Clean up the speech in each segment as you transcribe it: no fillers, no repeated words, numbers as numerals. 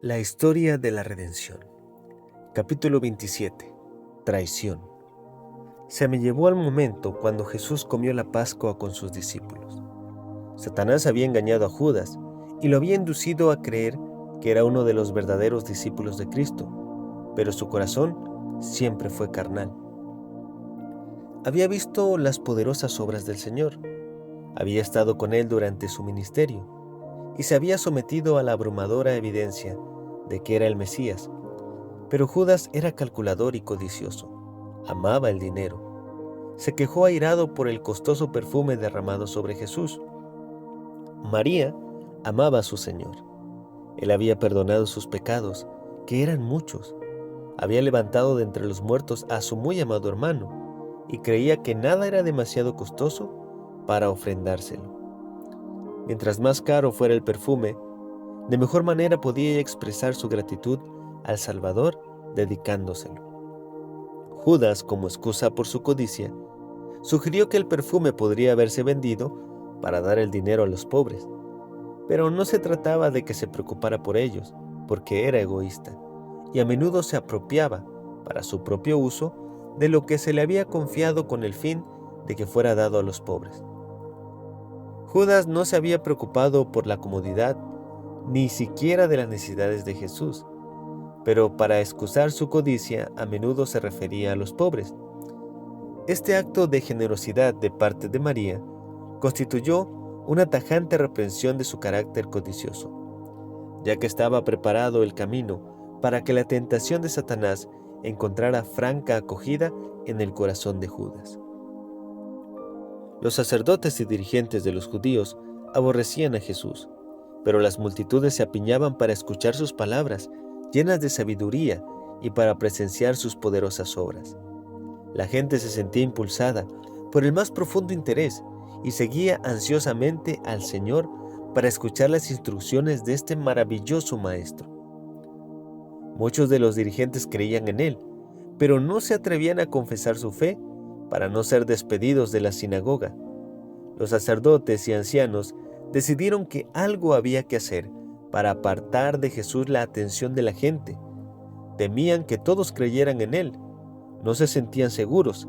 La historia de la redención. Capítulo 27. Traición. Se me llevó al momento cuando Jesús comió la Pascua con sus discípulos. Satanás había engañado a Judas y lo había inducido a creer que era uno de los verdaderos discípulos de Cristo, pero su corazón siempre fue carnal. Había visto las poderosas obras del Señor, había estado con Él durante su ministerio y se había sometido a la abrumadora evidencia de que era el Mesías. Pero Judas era calculador y codicioso, amaba el dinero. Se quejó airado por el costoso perfume derramado sobre Jesús. María amaba a su Señor. Él había perdonado sus pecados, que eran muchos. Había levantado de entre los muertos a su muy amado hermano, y creía que nada era demasiado costoso para ofrendárselo. Mientras más caro fuera el perfume, de mejor manera podía expresar su gratitud al Salvador dedicándoselo. Judas, como excusa por su codicia, sugirió que el perfume podría haberse vendido para dar el dinero a los pobres, pero no se trataba de que se preocupara por ellos, porque era egoísta, y a menudo se apropiaba, para su propio uso, de lo que se le había confiado con el fin de que fuera dado a los pobres. Judas no se había preocupado por la comodidad, ni siquiera de las necesidades de Jesús, pero para excusar su codicia a menudo se refería a los pobres. Este acto de generosidad de parte de María constituyó una tajante reprensión de su carácter codicioso, ya que estaba preparado el camino para que la tentación de Satanás encontrara franca acogida en el corazón de Judas. Los sacerdotes y dirigentes de los judíos aborrecían a Jesús, pero las multitudes se apiñaban para escuchar sus palabras llenas de sabiduría y para presenciar sus poderosas obras. La gente se sentía impulsada por el más profundo interés y seguía ansiosamente al Señor para escuchar las instrucciones de este maravilloso Maestro. Muchos de los dirigentes creían en Él, pero no se atrevían a confesar su fe para no ser despedidos de la sinagoga. Los sacerdotes y ancianos decidieron que algo había que hacer para apartar de Jesús la atención de la gente. Temían que todos creyeran en Él. No se sentían seguros.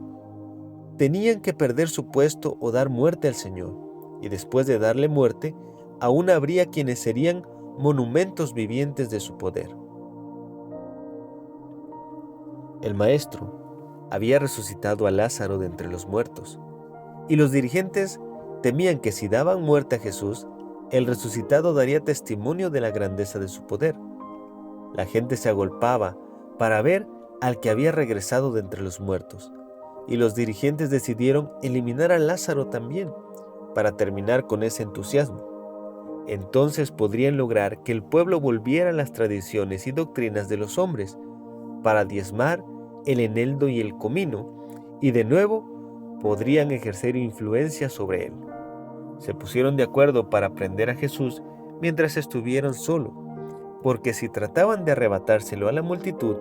Tenían que perder su puesto o dar muerte al Señor. Y después de darle muerte, aún habría quienes serían monumentos vivientes de su poder. El Maestro había resucitado a Lázaro de entre los muertos, y los dirigentes temían que si daban muerte a Jesús, el resucitado daría testimonio de la grandeza de su poder. La gente se agolpaba para ver al que había regresado de entre los muertos, y los dirigentes decidieron eliminar a Lázaro también, para terminar con ese entusiasmo. Entonces podrían lograr que el pueblo volviera a las tradiciones y doctrinas de los hombres, para diezmar el eneldo y el comino, y de nuevo podrían ejercer influencia sobre él. Se pusieron de acuerdo para prender a Jesús mientras estuvieron solos, porque si trataban de arrebatárselo a la multitud,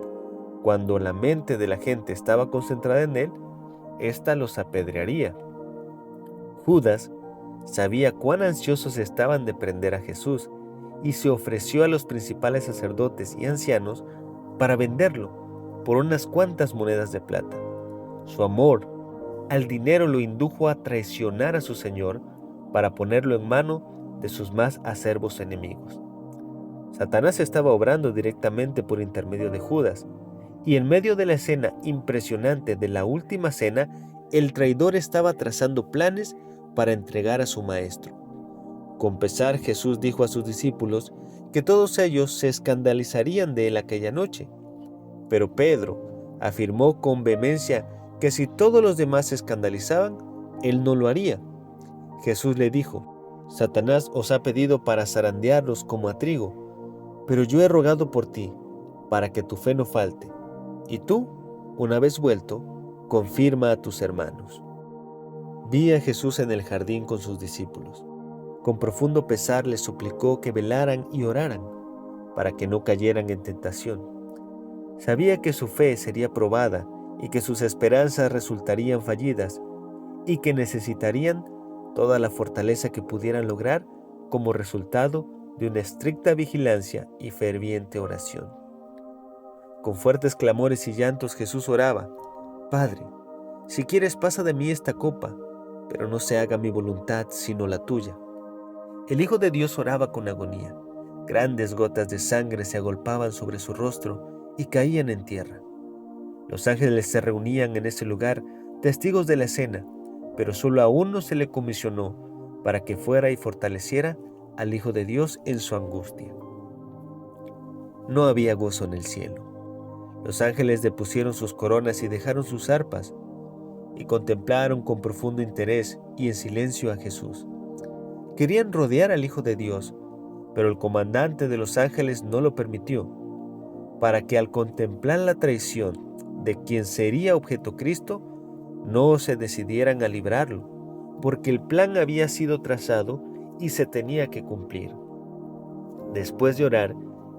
cuando la mente de la gente estaba concentrada en él, ésta los apedrearía. Judas sabía cuán ansiosos estaban de prender a Jesús y se ofreció a los principales sacerdotes y ancianos para venderlo por unas cuantas monedas de plata. Su amor al dinero lo indujo a traicionar a su Señor para ponerlo en mano de sus más acerbos enemigos. Satanás estaba obrando directamente por intermedio de Judas, y en medio de la escena impresionante de la última cena, el traidor estaba trazando planes para entregar a su maestro. Con pesar, Jesús dijo a sus discípulos que todos ellos se escandalizarían de él aquella noche. Pero Pedro afirmó con vehemencia que si todos los demás se escandalizaban, él no lo haría. Jesús le dijo: Satanás os ha pedido para zarandearos como a trigo, pero yo he rogado por ti, para que tu fe no falte. Y tú, una vez vuelto, confirma a tus hermanos. Vi a Jesús en el jardín con sus discípulos. Con profundo pesar les suplicó que velaran y oraran, para que no cayeran en tentación. Sabía que su fe sería probada y que sus esperanzas resultarían fallidas, y que necesitarían toda la fortaleza que pudieran lograr como resultado de una estricta vigilancia y ferviente oración. Con fuertes clamores y llantos Jesús oraba: Padre, si quieres pasa de mí esta copa, pero no se haga mi voluntad sino la tuya. El Hijo de Dios oraba con agonía. Grandes gotas de sangre se agolpaban sobre su rostro y caían en tierra. Los ángeles se reunían en ese lugar, testigos de la escena, pero solo a uno se le comisionó para que fuera y fortaleciera al Hijo de Dios en su angustia. No había gozo en el cielo. Los ángeles depusieron sus coronas y dejaron sus arpas, y contemplaron con profundo interés y en silencio a Jesús. Querían rodear al Hijo de Dios, pero el comandante de los ángeles no lo permitió, para que al contemplar la traición de quien sería objeto Cristo, no se decidieran a librarlo, porque el plan había sido trazado y se tenía que cumplir. Después de orar,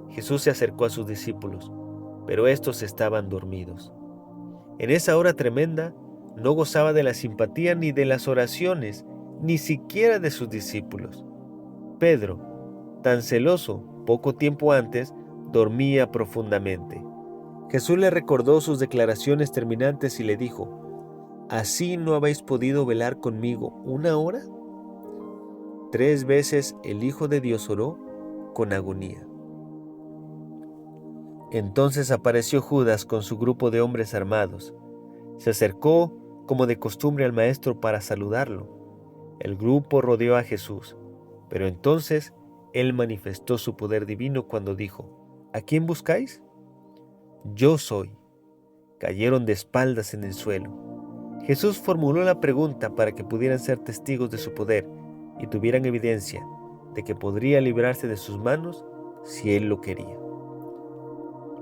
Jesús se acercó a sus discípulos, pero estos estaban dormidos. En esa hora tremenda, no gozaba de la simpatía ni de las oraciones, ni siquiera de sus discípulos. Pedro, tan celoso poco tiempo antes, dormía profundamente. Jesús le recordó sus declaraciones terminantes y le dijo: ¿Así no habéis podido velar conmigo una hora? 3 veces el Hijo de Dios oró con agonía. Entonces apareció Judas con su grupo de hombres armados. Se acercó como de costumbre al maestro para saludarlo. El grupo rodeó a Jesús, pero entonces él manifestó su poder divino cuando dijo: ¿A quién buscáis? Yo soy. Cayeron de espaldas en el suelo. Jesús formuló la pregunta para que pudieran ser testigos de su poder y tuvieran evidencia de que podría librarse de sus manos si él lo quería.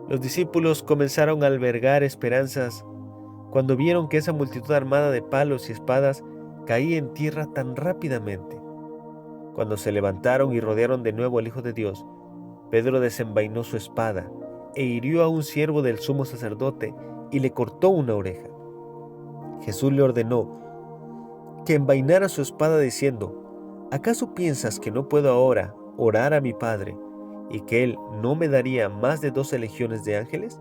Los discípulos comenzaron a albergar esperanzas cuando vieron que esa multitud armada de palos y espadas caía en tierra tan rápidamente. Cuando se levantaron y rodearon de nuevo al Hijo de Dios, Pedro desenvainó su espada e hirió a un siervo del sumo sacerdote y le cortó una oreja. Jesús le ordenó que envainara su espada diciendo: ¿acaso piensas que no puedo ahora orar a mi Padre y que Él no me daría más de 12 legiones de ángeles?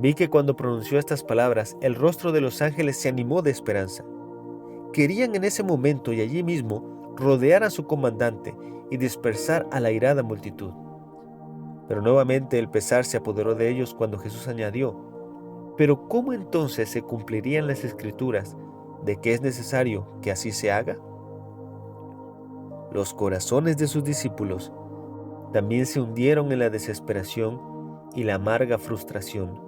Vi que cuando pronunció estas palabras, el rostro de los ángeles se animó de esperanza. Querían en ese momento y allí mismo rodear a su comandante y dispersar a la airada multitud. Pero nuevamente el pesar se apoderó de ellos cuando Jesús añadió: ¿pero cómo entonces se cumplirían las escrituras de que es necesario que así se haga? Los corazones de sus discípulos también se hundieron en la desesperación y la amarga frustración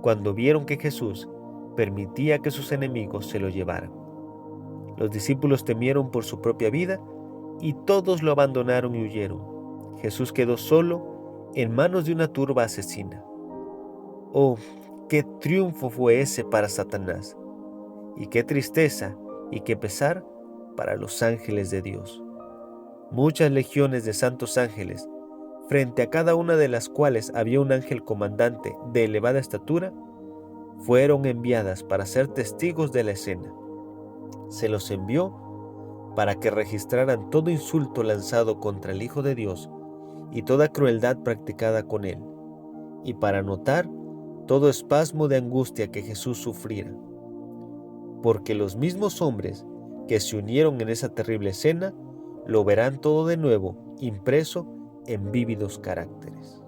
cuando vieron que Jesús permitía que sus enemigos se lo llevaran. Los discípulos temieron por su propia vida y todos lo abandonaron y huyeron. Jesús quedó solo en manos de una turba asesina. ¡Oh, qué triunfo fue ese para Satanás! Y qué tristeza y qué pesar para los ángeles de Dios. Muchas legiones de santos ángeles, frente a cada una de las cuales había un ángel comandante de elevada estatura, fueron enviadas para ser testigos de la escena. Se los envió para que registraran todo insulto lanzado contra el Hijo de Dios y toda crueldad practicada con él, y para notar todo espasmo de angustia que Jesús sufriera. Porque los mismos hombres que se unieron en esa terrible escena lo verán todo de nuevo, impreso en vívidos caracteres.